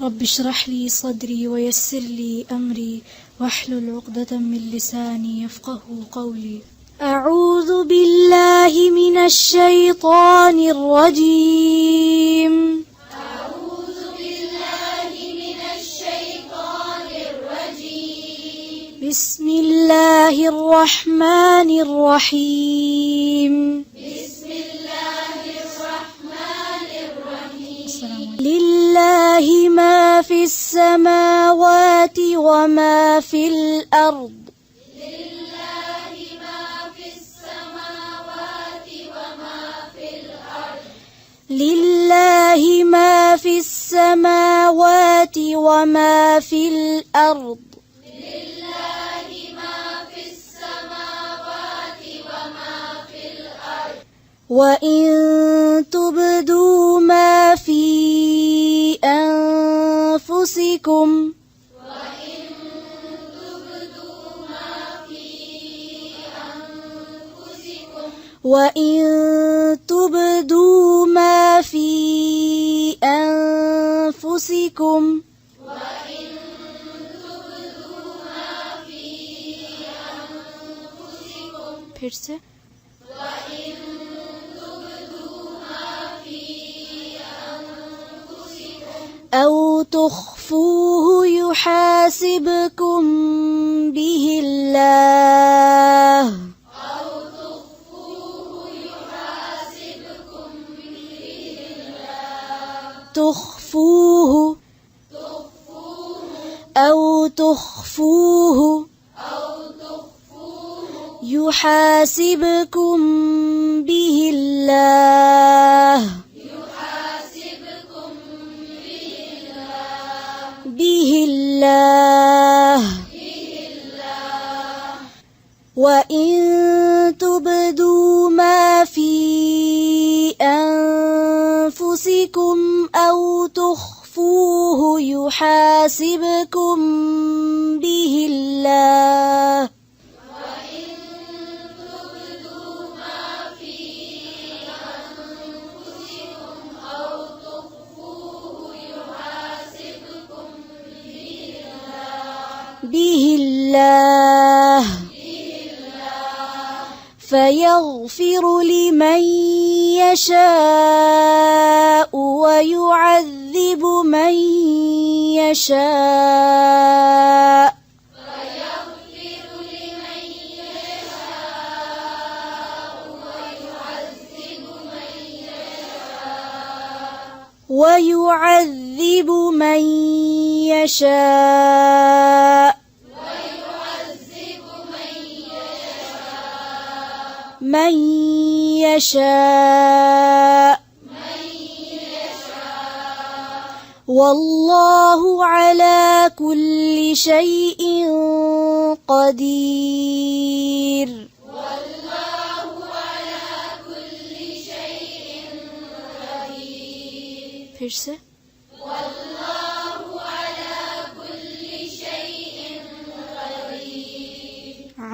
رب اشرح لي صدري ويسر لي أمري واحلل عقدة من لساني يفقه قولي. أعوذ بالله من الشيطان الرجيم. أعوذ بالله من الشيطان الرجيم. بسم الله الرحمن الرحيم. بسم الله الرحمن الرحيم. لله ما في السماوات وما في الأرض. لله ما في السماوات وما في الأرض. لله ما في السماوات وما في الأرض. لله ما في السماوات وما في الأرض. وإن تبدوا ما في أنفسكم وإن تبدوا ما في أنفسكم फिर से أو تخفوه يحاسبكم به الله تخفوه أو تخفوه يحاسبكم به الله به الله. وإن تبدوا ما في أنفسكم أو تخفوه يحاسبكم به الله به الله فيغفر لمن يشاء ويعذب من يشاء ويعذب من يشاء من يشاء والله على كل شيء قدير. फिर से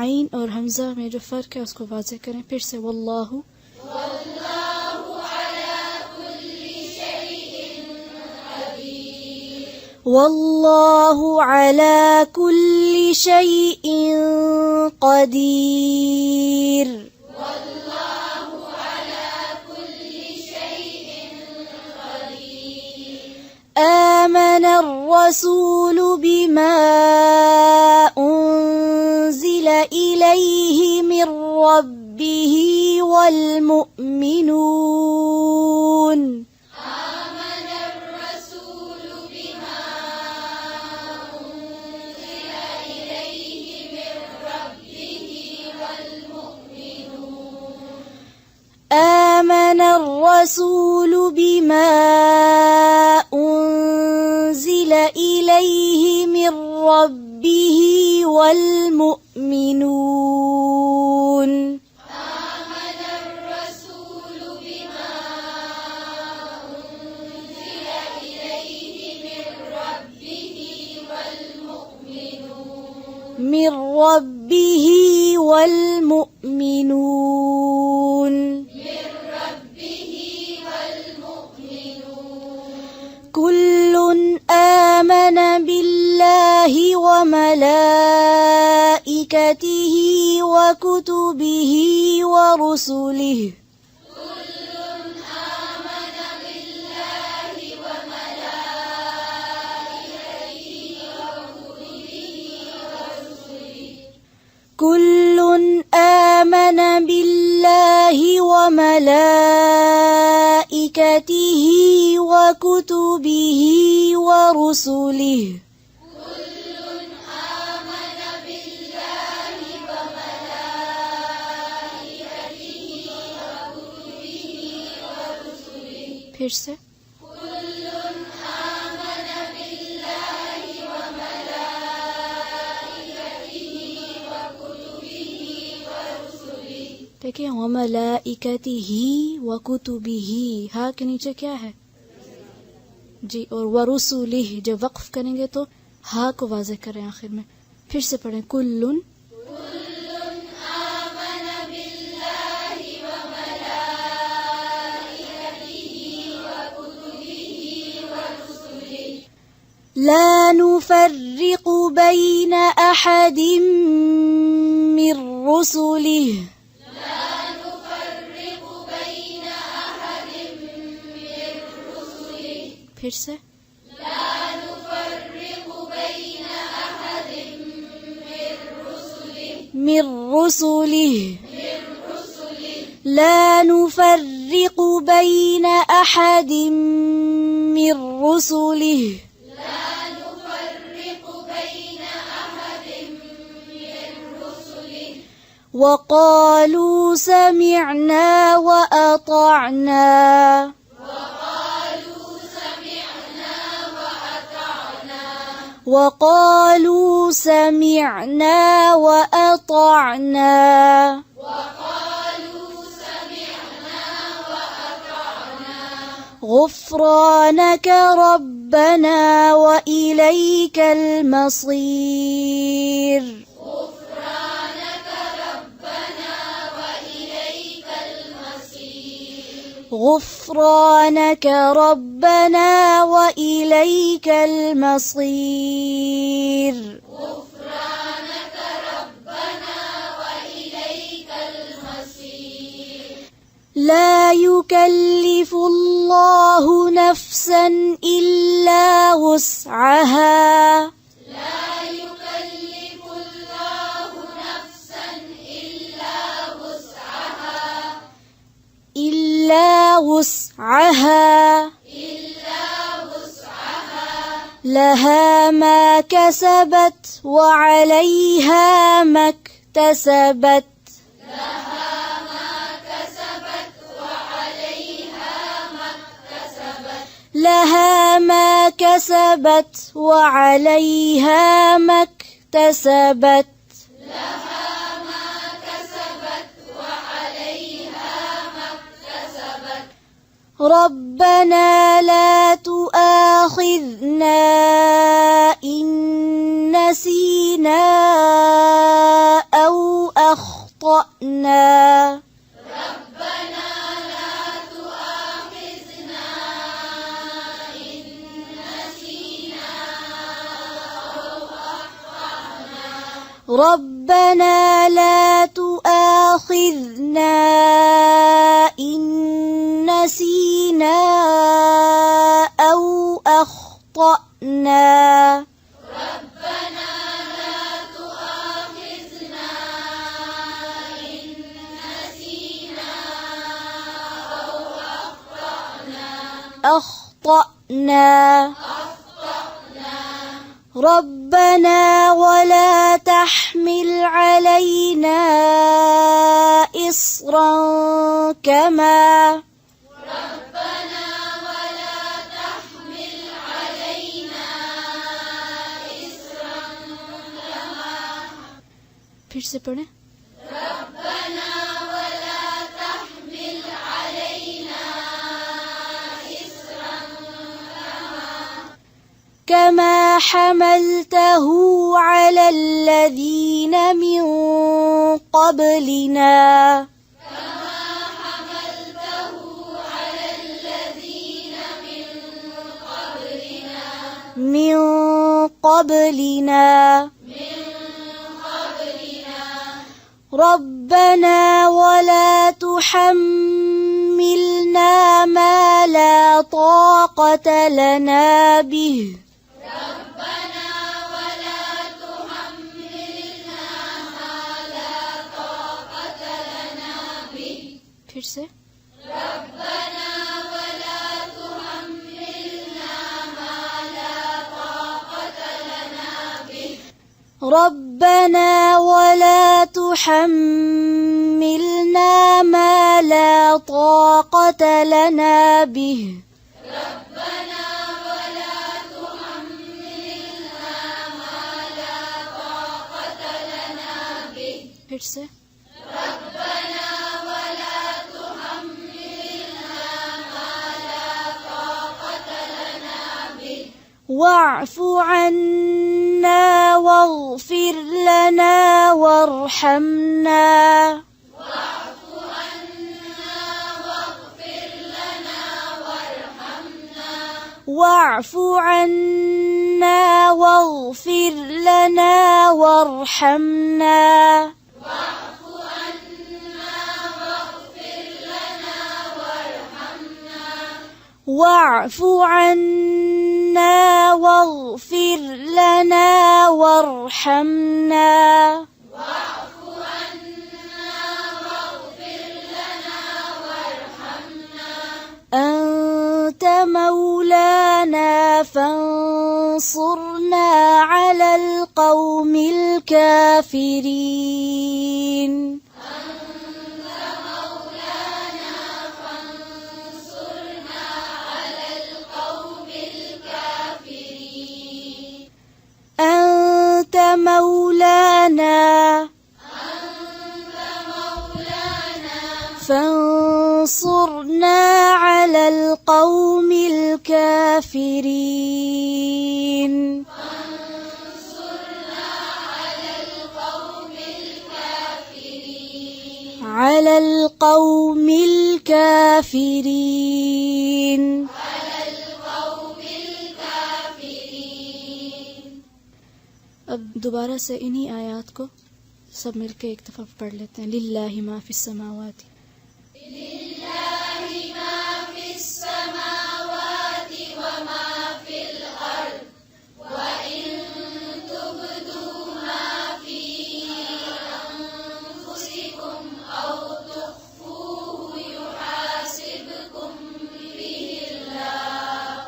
आइन और हमजा में जो फर्क है उसको वाज़ेह करें. फिर से वल्लाहु वल्लाहु अला कुल्ली शैइन क़दीर. آمن الرسول بما أنزل إليه من ربه والمؤمنون آمن الرسول بما أنزل إليه من ربه والمؤمنون من ربه والمؤمنون كل وملائكته وكتبه ورسله كل آمن بالله وملائكته وكتبه ورسله फिर से देखिए वमलाइकतिही वकुतुबिही हा के नीचे क्या है जी, और वरुसुलिही जब वक्फ करेंगे तो हा को वाज़ेह करें आखिर में। फिर से पढ़ें कुल्लुन لا نفرق بين أحد من رسله फिर से من رسله لا نفرق بين أحد من رسله وقالوا سمعنا وأطعنا وقالوا سمعنا وأطعنا غفرانك ربنا وإليك المصير غفرانك ربنا وإليك المصير غفرانك ربنا وإليك المصير لا يكلف الله نفسا إلا وسعها إلا وسعها لها ما كسبت وعليها ما اكتسبت لها ما كسبت وعليها ما اكتسبت ربنا لا تؤاخذنا إن نسينا أو أخطأنا ربنا لا تؤاخذنا إن نسينا أو أخطأنا ربنا لا تؤاخذنا إن نسينا أو أخطأنا ربنا لا تؤاخذنا إن نسينا أو أخطأنا ربنا ولا تحمل علينا إصرا كما फिर से पढ़ें रब्बना वला तहमिल अलैना इस्रन कमा हमलतहु ala الذين من قبلنا من قبلنا रब्बना वला तुहम्मिलना मा ला ताक़त लना बिह रब्बना वला तुहम्मिलना मा ला ताक़त लना बिह। फिर से रब्बना वला तुहम्मिलना मा ला ताक़त लना बिह। रब्बना वला तुहम्मिलना मा ला ताक़त लना बिह रब्बना वला तुहम्मिलना मा ला ताक़त लना बिह। फिर से रब्बना वला तुहम्मिलना मा ला ताक़त लना बिह। वा'फ़ु अन्ना वाग़फ़िर लना वरहमना वा'फ़ु अन्ना वाग़फ़िर लना वरहमना। वा'फ़ु अन्ना वाग़फ़िर लना वरहमना वा'फ़ु अन्ना वाग़फ़िर लना वरहमना। वा'फ़ु अन्ना वाग़फ़िर लना वरहमना वा'फ़ु अन्ना वाग़फ़िर लना वरहमना। أنت مولانا فانصرنا على القوم الكافرين أنت مولانا فانصرنا على القوم الكافرين. أنت مولانا أنت مولانا فانصرنا على القوم الكافرين فانصرنا على القوم الكافرين. على القوم الكافرين على القوم الكافرين. अब दोबारा से इन्हीं आयात को सब मिलके एक दफा पढ़ लेते हैं। लिल्लाहि मा फिस समावाति लिल्लाहि मा फिस समावाति व मा फिल अर्द व इन तुब्दू मा फी अनफुसिकुम औ तुख्फूहु युहासिबकुम बिहिल्लाह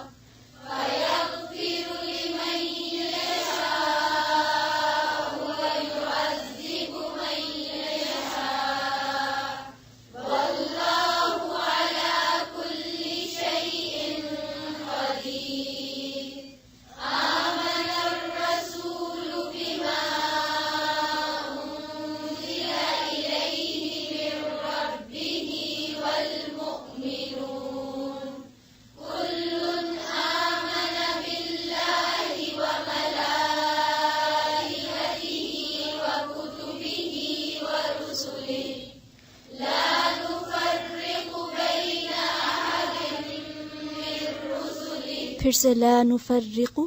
फयग़फिरु लिमन यशाअ व युअज़्ज़िबु मन यशाअ वल्लाहु अला कुल्ली शैइन क़दीर। आमनर रसूलु बिमा उन्ज़िला इलैहि मिर रब्बिही वल मुअ्मिनून कुल्लुन आमन बिल्लाहि व मलाइकतिही व कुतुबिही व रुसुलिही ला नुफ़र्रिक़ु बैन अहदिन मिर रुसुलिही फिर से ला नुफ़र्रिक़ु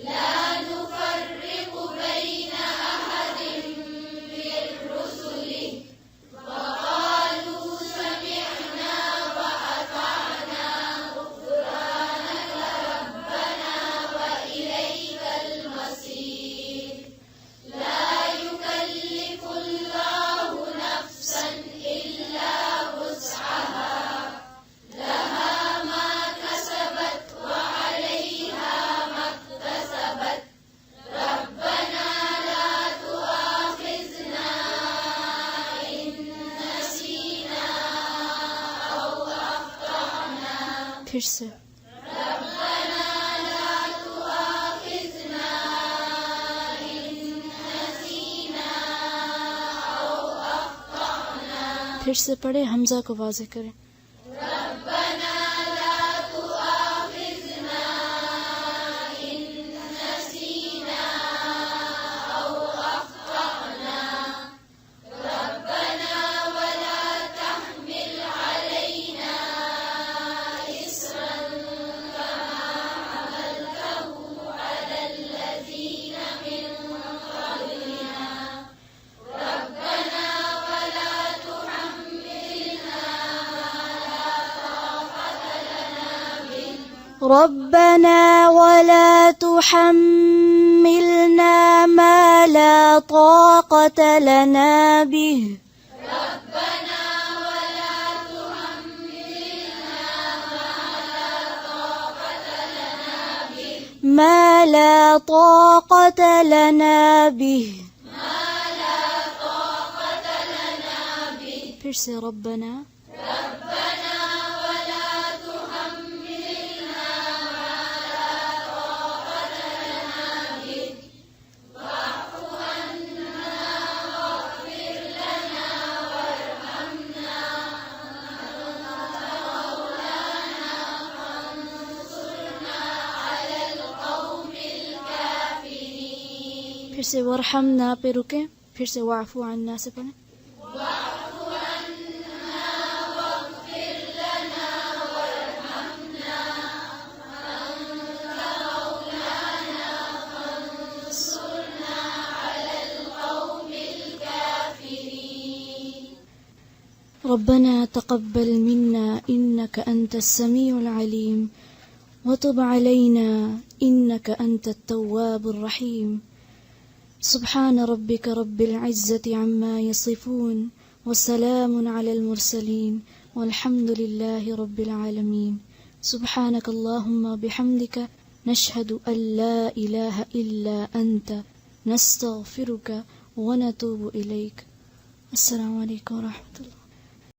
ला नुफ़र्रिक़ु बैन अहदिन मिर रुसुलिही वक़ालू समिअना व अतअना ग़ुफ़्रानक रब्बना व इलैकल मसीर। ला युकल्लिफ़ुल्लाहु नफ़्सन इल्ला वुस्अहा लहा मा कसबत व अलैहा मक्तसबत। रब्बना ला तुआख़िज़ना इन नसीना औ अख़्तअना। फिर से रब्बना ला तुआख़िज़ना इन नसीना औ अख़्तअना। फिर से पढ़े, हमजा को वाज़ेह करें। रब्बना ला तुआख़िज़ना इन नसीना औ अख़्तअना। रब्बना वला तहमिल अलैना इस्रन कमा हमलतहु अलल लज़ीना मिन क़ब्लिना। रब्बना ربنا ولا تحملنا ما لا طاقة لنا به ربنا ولا تحملنا ما لا طاقة لنا به फिर से रब्बना ولا تحملنا ما لا طاقة لنا به واعف عنا واغفر لنا وارحمنا أنت مولانا فانصرنا على القوم الكافرين फिर से वरहमना पे रुके फिर से वाफु अन्ना से पढ़ें ربنا تقبل منا إنك أنت السميع العليم وتب علينا إنك أنت التواب الرحيم سبحان ربك رب العزة عما يصفون وسلام على المرسلين والحمد لله رب العالمين سبحانك اللهم بحمدك نشهد أن لا إله إلا أنت نستغفرك ونتوب إليك السلام عليكم ورحمة الله